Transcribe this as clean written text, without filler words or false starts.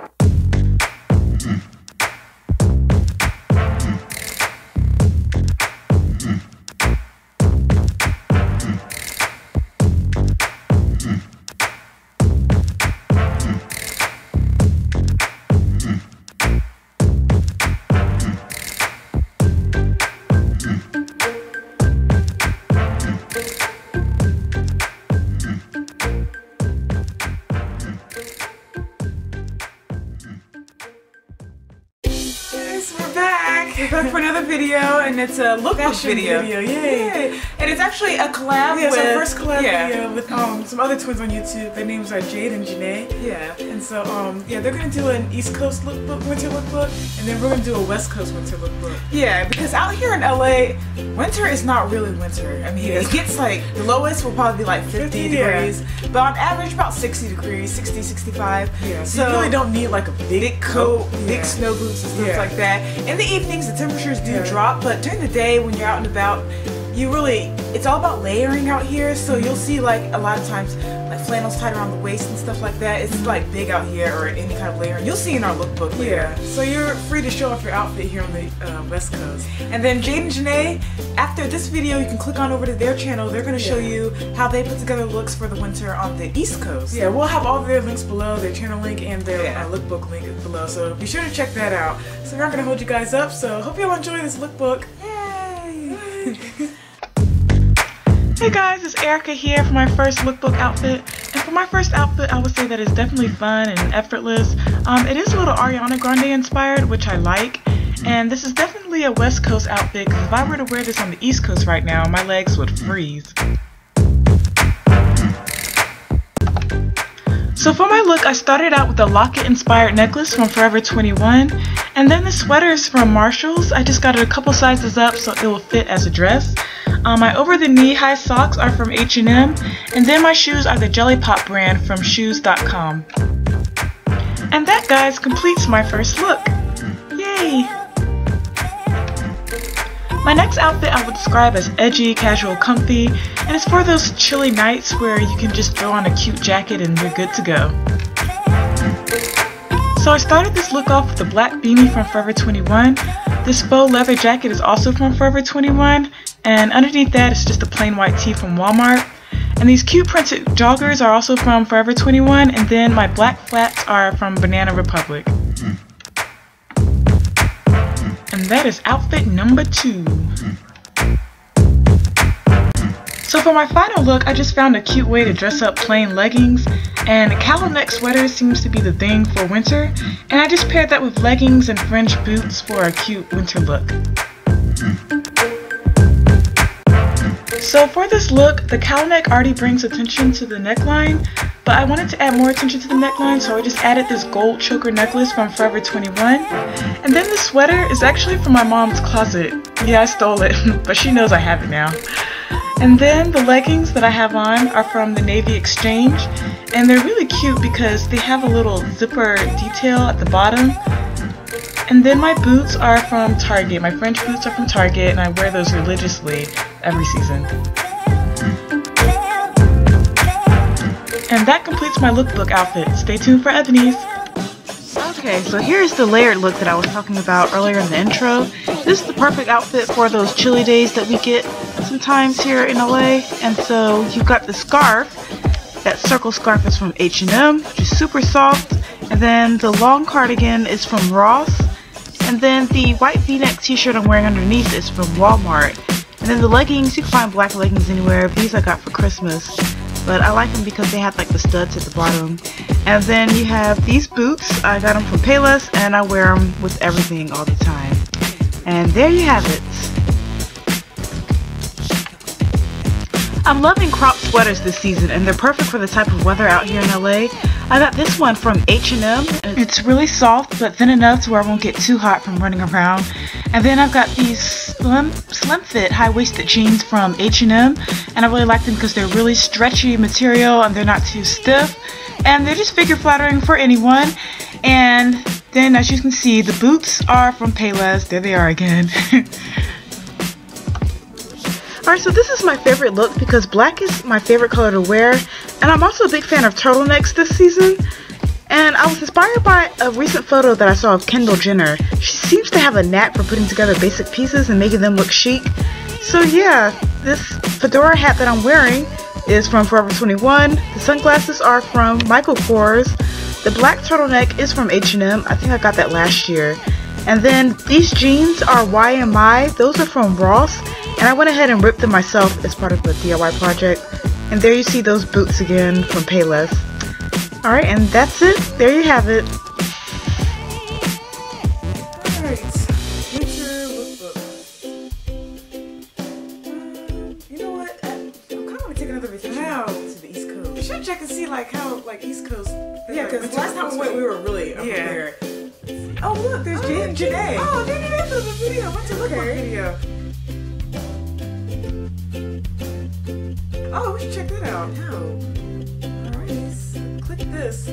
We're back for another video, and it's a lookbook video. Yay! And it's actually a collab with... it's our first collab video with some other twins on YouTube. Their names are Jade and Janae. Yeah. And so, yeah, they're going to do an East Coast lookbook, winter lookbook, and then we're going to do a West Coast winter lookbook. Yeah, because out here in LA, winter is not really winter. I mean, it gets like, the lowest will probably be like 50 degrees, but on average about 60 degrees, 60, 65. Yeah, so you really don't need like a big coat, big snow boots and stuff like that. In the evenings, the temperatures do drop, but during the day when you're out and about, it's all about layering out here, so you'll see like a lot of times like flannels tied around the waist and stuff like that. It's like big out here, or any kind of layering. You'll see in our lookbook later. Yeah, so you're free to show off your outfit here on the West Coast. And then Jade and Janae, after this video, you can click on over to their channel. They're going to show you how they put together looks for the winter on the East Coast. Yeah, we'll have all of their links below, their channel link and their lookbook link below, so be sure to check that out. So we're not going to hold you guys up, so hope you'll enjoy this lookbook. Yay! Hey guys, it's Erica here for my first lookbook outfit. And for my first outfit, I would say that it's definitely fun and effortless. It is a little Ariana Grande inspired, which I like. And this is definitely a West Coast outfit, because if I were to wear this on the East Coast right now, my legs would freeze. So for my look, I started out with a locket-inspired necklace from Forever 21, and then the sweaters from Marshalls. I just got it a couple sizes up so it will fit as a dress. My over-the-knee high socks are from H&M, and then my shoes are the Jellypop brand from shoes.com. And that, guys, completes my first look. Yay! My next outfit I would describe as edgy, casual, comfy, and it's for those chilly nights where you can just throw on a cute jacket and you're good to go. So I started this look off with a black beanie from Forever 21. This faux leather jacket is also from Forever 21, and underneath that is just a plain white tee from Walmart. And these cute printed joggers are also from Forever 21, and then my black flats are from Banana Republic. And that is outfit number 2. So for my final look, I just found a cute way to dress up plain leggings, and a cowl neck sweater seems to be the thing for winter, and I just paired that with leggings and fringe boots for a cute winter look. So for this look, the cowl neck already brings attention to the neckline, but I wanted to add more attention to the neckline, so I just added this gold choker necklace from Forever 21. And then the sweater is actually from my mom's closet. Yeah, I stole it, but she knows I have it now. And then the leggings that I have on are from the Navy Exchange, and they're really cute because they have a little zipper detail at the bottom. And then my boots are from Target. My French boots are from Target, and I wear those religiously every season. And that completes my lookbook outfit. Stay tuned for Eboni's. Okay, so here's the layered look that I was talking about earlier in the intro. This is the perfect outfit for those chilly days that we get sometimes here in LA. And so you've got the scarf. That circle scarf is from H&M, which is super soft. And then the long cardigan is from Ross. And then the white v-neck t-shirt I'm wearing underneath is from Walmart. And then the leggings, you can find black leggings anywhere. These I got for Christmas. But I like them because they have like the studs at the bottom. And then you have these boots. I got them from Payless, and I wear them with everything all the time. And there you have it. I'm loving crop sweaters this season, and they're perfect for the type of weather out here in LA. I got this one from H&M, and it's really soft, but thin enough to where I won't get too hot from running around. And then I've got these slim fit high-waisted jeans from H&M, and I really like them because they're really stretchy material and they're not too stiff, and they're just figure flattering for anyone. And then, as you can see, the boots are from Payless. There they are again. Alright, so this is my favorite look because black is my favorite color to wear, and I'm also a big fan of turtlenecks this season. And I was inspired by a recent photo that I saw of Kendall Jenner. She seems to have a knack for putting together basic pieces and making them look chic. So yeah, this fedora hat that I'm wearing is from Forever 21. The sunglasses are from Michael Kors. The black turtleneck is from H&M. I think I got that last year. And then these jeans are YMI. Those are from Ross. And I went ahead and ripped them myself as part of the DIY project. And there you see those boots again from Payless. Alright, and that's it. There you have it. Alright, winter lookbook. You know what? I'm kind of gonna take another vacation out to the East Coast. You should check and see like how East Coast. Yeah, because last time we went, we were really up there. Oh look, there's Jade and Janae. Oh, they did that for the video. What's your lookbook video? Oh, we should check that out. No. Alright, so click this.